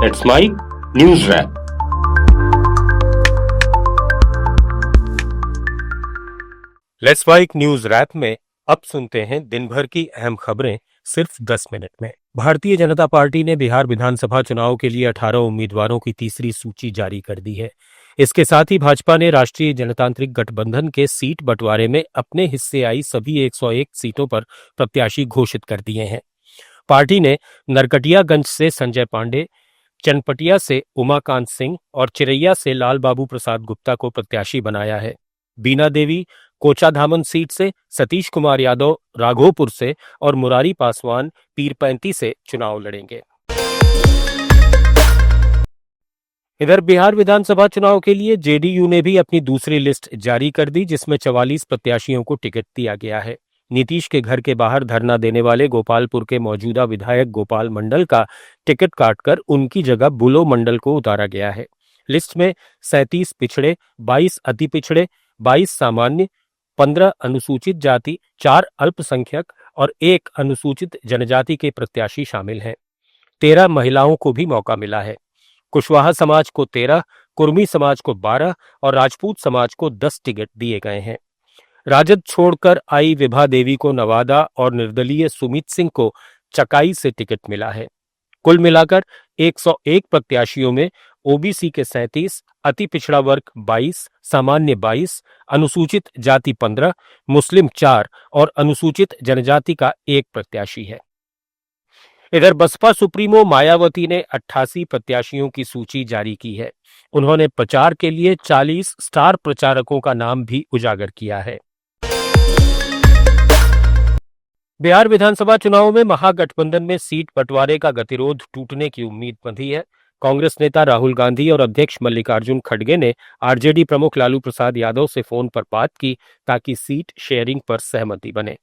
Let's Mike News Wrap. Let's Mike news wrap में अब सुनते हैं दिन भर की अहम खबरें सिर्फ 10 मिनट में। भारतीय जनता पार्टी ने बिहार विधानसभा चुनाव के लिए 18 उम्मीदवारों की तीसरी सूची जारी कर दी है। इसके साथ ही भाजपा ने राष्ट्रीय जनतांत्रिक गठबंधन के सीट बंटवारे में अपने हिस्से आई सभी 101 सीटों पर प्रत्याशी घोषित कर दिए हैं। पार्टी ने नरकटियागंज से संजय पांडे, चनपटिया से उमाकांत सिंह और चिरैया से लाल बाबू प्रसाद गुप्ता को प्रत्याशी बनाया है। बीना देवी कोचाधामन सीट से, सतीश कुमार यादव राघोपुर से और मुरारी पासवान पीरपैंती से चुनाव लड़ेंगे। इधर बिहार विधानसभा चुनाव के लिए जेडीयू ने भी अपनी दूसरी लिस्ट जारी कर दी, जिसमें 44 प्रत्याशियों को टिकट दिया गया है। नीतीश के घर के बाहर धरना देने वाले गोपालपुर के मौजूदा विधायक गोपाल मंडल का टिकट काटकर उनकी जगह बुलो मंडल को उतारा गया है। लिस्ट में 37 पिछड़े, 22 अति पिछड़े, 22 सामान्य, 15 अनुसूचित जाति, 4 अल्पसंख्यक और 1 अनुसूचित जनजाति के प्रत्याशी शामिल हैं। 13 महिलाओं को भी मौका मिला है। कुशवाहा समाज को 13, कुर्मी समाज को 12 और राजपूत समाज को 10 टिकट दिए गए हैं। राजद छोड़कर आई विभा देवी को नवादा और निर्दलीय सुमित सिंह को चकाई से टिकट मिला है। कुल मिलाकर 101 प्रत्याशियों में ओबीसी के 37, अति पिछड़ा वर्ग 22, सामान्य 22, अनुसूचित जाति 15, मुस्लिम 4 और अनुसूचित जनजाति का 1 प्रत्याशी है। इधर बसपा सुप्रीमो मायावती ने 88 प्रत्याशियों की सूची जारी की है। उन्होंने प्रचार के लिए 40 स्टार प्रचारकों का नाम भी उजागर किया है। बिहार विधानसभा चुनाव में महागठबंधन में सीट बंटवारे का गतिरोध टूटने की उम्मीद बंधी है। कांग्रेस नेता राहुल गांधी और अध्यक्ष मल्लिकार्जुन खड़गे ने आरजेडी प्रमुख लालू प्रसाद यादव से फोन पर बात की ताकि सीट शेयरिंग पर सहमति बने।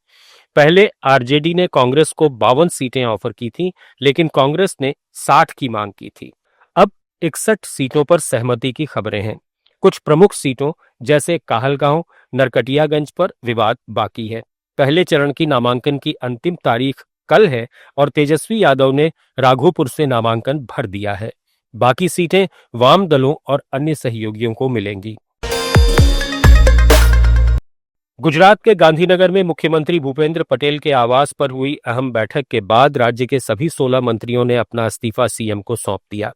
पहले आरजेडी ने कांग्रेस को 52 सीटें ऑफर की थीं, लेकिन कांग्रेस ने 60 की मांग की थी। अब 61 सीटों पर सहमति की खबरें हैं। कुछ प्रमुख सीटों जैसे काहलगांव, नरकटियागंज पर विवाद बाकी है। पहले चरण की नामांकन की अंतिम तारीख कल है और तेजस्वी यादव ने राघोपुर से नामांकन भर दिया है। बाकी सीटें वाम दलों और अन्य सहयोगियों को मिलेंगी। गुजरात के गांधीनगर में मुख्यमंत्री भूपेंद्र पटेल के आवास पर हुई अहम बैठक के बाद राज्य के सभी 16 मंत्रियों ने अपना इस्तीफा सीएम को सौंप दिया।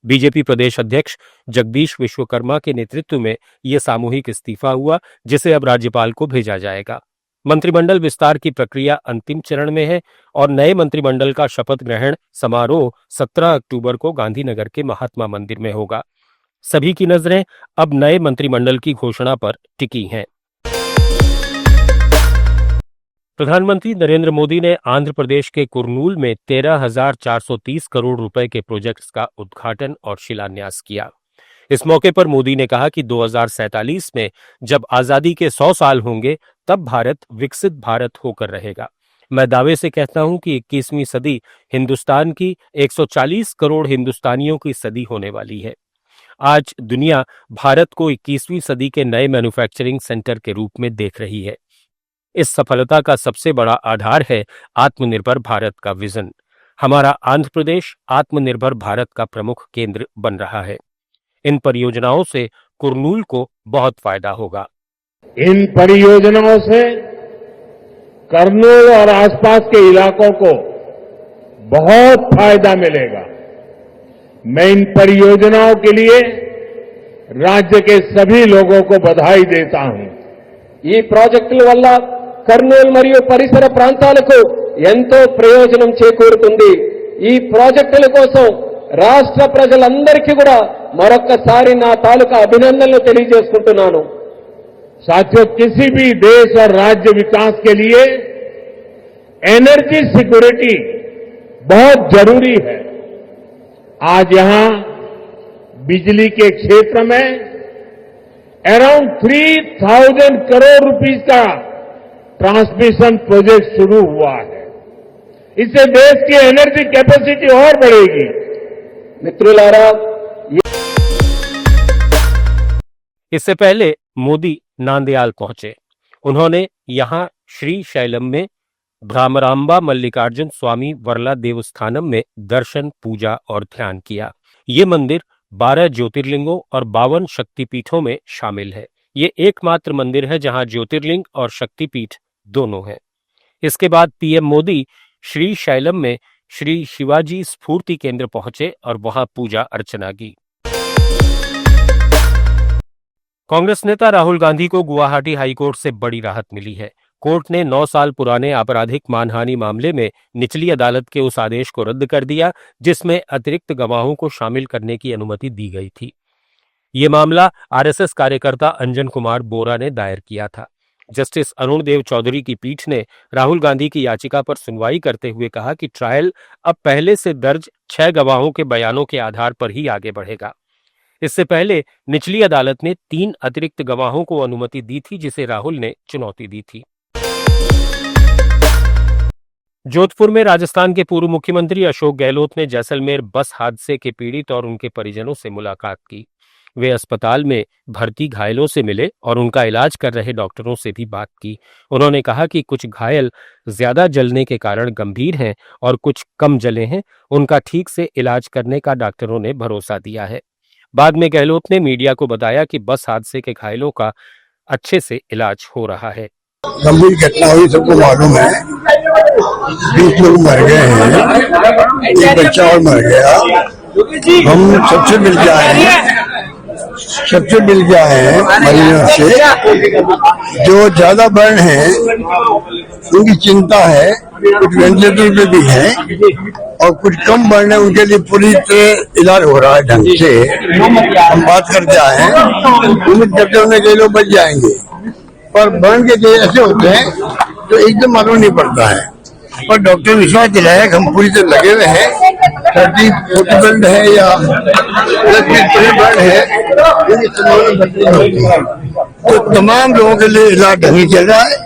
बीजेपी प्रदेश अध्यक्ष जगदीश विश्वकर्मा के नेतृत्व में यह सामूहिक इस्तीफा हुआ, जिसे अब राज्यपाल को भेजा जाएगा। मंत्रिमंडल विस्तार की प्रक्रिया अंतिम चरण में है और नए मंत्रिमंडल का शपथ ग्रहण समारोह 17 अक्टूबर को गांधीनगर के महात्मा मंदिर में होगा। सभी की नजरें अब नए मंत्रिमंडल की घोषणा पर टिकी हैं। प्रधानमंत्री नरेंद्र मोदी ने आंध्र प्रदेश के कुर्नूल में 13,430 करोड़ रुपए के प्रोजेक्ट्स का उद्घाटन और शिलान्यास किया। इस मौके पर मोदी ने कहा कि 2047 में जब आजादी के 100 साल होंगे तब भारत विकसित भारत होकर रहेगा। मैं दावे से कहता हूं कि 21वीं सदी हिंदुस्तान की 140 करोड़ हिंदुस्तानियों की सदी होने वाली है। आज दुनिया भारत को 21वीं सदी के नए मैन्युफैक्चरिंग सेंटर के रूप में देख रही है। इस सफलता का सबसे बड़ा आधार है आत्मनिर्भर भारत का विजन। हमारा आंध्र प्रदेश आत्मनिर्भर भारत का प्रमुख केंद्र बन रहा है। इन परियोजनाओं से कुर्नूल को बहुत फायदा होगा। इन परियोजनाओं से कर्नूल और आसपास के इलाकों को बहुत फायदा मिलेगा। मैं इन परियोजनाओं के लिए राज्य के सभी लोगों को बधाई देता हूं। ఈ ప్రాజెక్టుల వల్ల కర్నూలు మరియు పరిసర ప్రాంతాలకు ఎంతో ప్రయోజనం చేకూరుతుంది। ఈ ప్రాజెక్టుల కోసం రాష్ట్ర ప్రజలందరికీ కూడా మరొక్కసారి నా తాలూకా అభినందనలు తెలియజేసుకుంటున్నాను। साथियों, किसी भी देश और राज्य विकास के लिए एनर्जी सिक्योरिटी बहुत जरूरी है। आज यहां बिजली के क्षेत्र में अराउंड 3,000 करोड़ रुपीस का ट्रांसमिशन प्रोजेक्ट शुरू हुआ है। इससे देश की एनर्जी कैपेसिटी और बढ़ेगी। मित्रुलारा, इससे पहले मोदी नांदयाल पहुंचे। उन्होंने यहां श्री शैलम में भ्रामरांबा मल्लिकार्जुन स्वामी वर्ला देवस्थानम में दर्शन, पूजा और ध्यान किया। ये मंदिर 12 ज्योतिर्लिंगों और 52 शक्तिपीठों में शामिल है। ये एकमात्र मंदिर है जहां ज्योतिर्लिंग और शक्तिपीठ दोनों हैं। इसके बाद पीएम मोदी श्री शैलम में श्री शिवाजी स्फूर्ति केंद्र पहुंचे और वहां पूजा अर्चना की। कांग्रेस नेता राहुल गांधी को गुवाहाटी हाईकोर्ट से बड़ी राहत मिली है। कोर्ट ने 9 साल पुराने आपराधिक मानहानि मामले में निचली अदालत के उस आदेश को रद्द कर दिया जिसमें अतिरिक्त गवाहों को शामिल करने की अनुमति दी गई थी। ये मामला आरएसएस कार्यकर्ता अंजन कुमार बोरा ने दायर किया था। जस्टिस अरुण देव चौधरी की पीठ ने राहुल गांधी की याचिका पर सुनवाई करते हुए कहा कि ट्रायल अब पहले से दर्ज 6 गवाहों के बयानों के आधार पर ही आगे बढ़ेगा। इससे पहले निचली अदालत ने 3 अतिरिक्त गवाहों को अनुमति दी थी जिसे राहुल ने चुनौती दी थी। जोधपुर में राजस्थान के पूर्व मुख्यमंत्री अशोक गहलोत ने जैसलमेर बस हादसे के पीड़ित और उनके परिजनों से मुलाकात की। वे अस्पताल में भर्ती घायलों से मिले और उनका इलाज कर रहे डॉक्टरों से भी बात की। उन्होंने कहा कि कुछ घायल ज्यादा जलने के कारण गंभीर हैं और कुछ कम जले हैं। उनका ठीक से इलाज करने का डॉक्टरों ने भरोसा दिया है। बाद में गहलोत ने मीडिया को बताया कि बस हादसे के घायलों का अच्छे से इलाज हो रहा है। गंभीर घटना हुई, सबको मालूम है। 20 लोग मर गए हैं, एक बच्चा और मर गया। हम सबसे मिल के आए हैं मरीजों से। जो ज्यादा बर्न है उनकी चिंता है, कुछ वेंटिलेटर पे भी है और कुछ कम बर्न है, उनके लिए पूरी तरह इलाज हो रहा है ढंग से। हम बात करते आए हैं, उम्मीद करते होने के लोग बच जाएंगे। पर बर्न के केस ऐसे होते हैं जो एकदम मालूम नहीं पड़ता है, पर डॉक्टर विश्वास दिलाया कि हम पूरी तरह लगे हुए हैं। 30-40 बेड है या 10-20 बेड है, तो तमाम लोगों के लिए इलाज ढंग चल रहा है।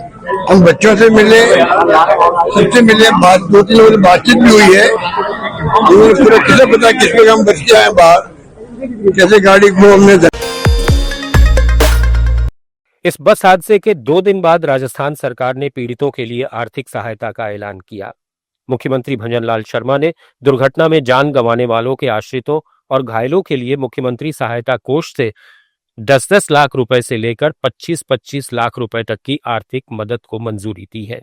हम बच्चों से मिले, सबसे मिले, 2-3 लोगों से बातचीत भी हुई है। उन्होंने पूरा किसे पता किस पे हम बच के आए बाहर, कैसे गाड़ी को हमने। इस बस हादसे के 2 दिन बाद राजस्थान सरकार ने पीड़ितों के लिए आर्थिक सहायता का ऐलान किया। मुख्यमंत्री भंजनलाल शर्मा ने दुर्घटना में जान गंवाने वालों के आश्रितों और घायलों के लिए मुख्यमंत्री सहायता कोष से 10-10 लाख रुपए से लेकर 25-25 लाख रुपए तक की आर्थिक मदद को मंजूरी दी है।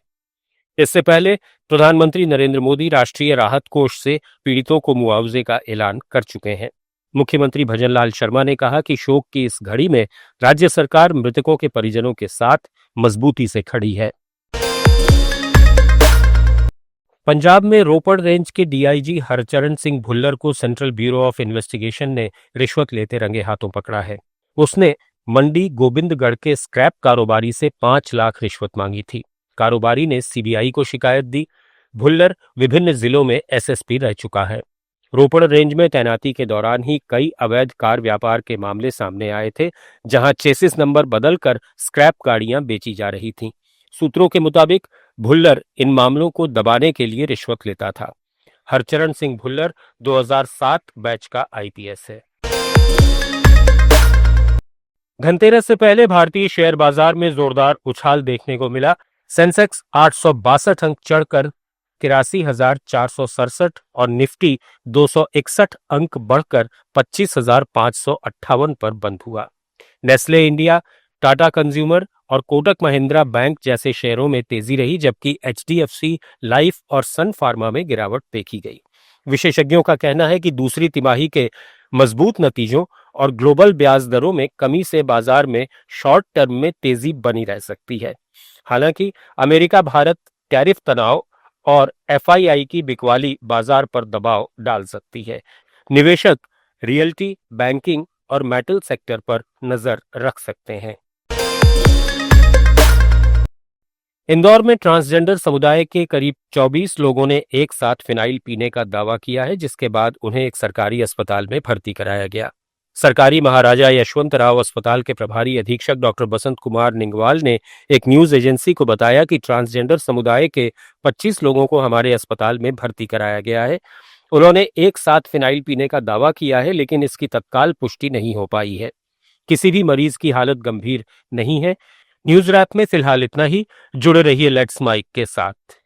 इससे पहले प्रधानमंत्री नरेंद्र मोदी राष्ट्रीय राहत कोष से पीड़ितों को मुआवजे का ऐलान कर चुके हैं। मुख्यमंत्री भजनलाल शर्मा ने कहा कि शोक की इस घड़ी में राज्य सरकार मृतकों के परिजनों के साथ मजबूती से खड़ी है। पंजाब में रोपड़ रेंज के डीआईजी हरचरण सिंह भुल्लर को सेंट्रल ब्यूरो ऑफ इन्वेस्टिगेशन ने रिश्वत लेते रंगे हाथों पकड़ा है। उसने मंडी गोबिंदगढ़ के स्क्रैप कारोबारी से 5 लाख रिश्वत मांगी थी। कारोबारी ने सीबीआई को शिकायत दी। भुल्लर विभिन्न जिलों में एसएसपी रह चुका है। रोपड़ रेंज में तैनाती के दौरान ही कई अवैध कार व्यापार के मामले सामने आए थे, जहां चेसिस नंबर बदलकर स्क्रैप गाड़ियां बेची जा रही थीं। सूत्रों के मुताबिक भुल्लर इन मामलों को दबाने के लिए रिश्वत लेता था। हरचरण सिंह भुल्लर 2007 बैच का आईपीएस है। धनतेरस से पहले भारतीय शेयर बाजार में जोरदार उछाल देखने को मिला। सेंसेक्स 862 अंक चढ़कर 83,467 और निफ्टी 261 अंक बढ़कर 25,558 पर बंद हुआ। नेस्ले इंडिया, टाटा कंज्यूमर और कोटक महिंद्रा बैंक जैसे शेयरों में तेजी रही, जबकि एचडीएफसी लाइफ और सन फार्मा में गिरावट देखी गई। विशेषज्ञों का कहना है कि दूसरी तिमाही के मजबूत नतीजों और ग्लोबल ब्याज दरों में कमी से बाजार में शॉर्ट टर्म में तेजी बनी रह सकती है। हालांकि अमेरिका भारत टैरिफ तनाव और एफआईआई की बिकवाली बाजार पर दबाव डाल सकती है। निवेशक रियल्टी, बैंकिंग और मेटल सेक्टर पर नजर रख सकते हैं। इंदौर में ट्रांसजेंडर समुदाय के करीब 24 लोगों ने एक साथ फिनाइल पीने का दावा किया है, जिसके बाद उन्हें एक सरकारी अस्पताल में भर्ती कराया गया। सरकारी महाराजा यशवंतराव अस्पताल के प्रभारी अधीक्षक डॉक्टर बसंत कुमार निंगवाल ने एक न्यूज एजेंसी को बताया कि ट्रांसजेंडर समुदाय के 25 लोगों को हमारे अस्पताल में भर्ती कराया गया है। उन्होंने एक साथ फिनाइल पीने का दावा किया है, लेकिन इसकी तत्काल पुष्टि नहीं हो पाई है। किसी भी मरीज की हालत गंभीर नहीं है। न्यूज रैप में फिलहाल इतना ही। जुड़े रहिए लेट्स माइक के साथ।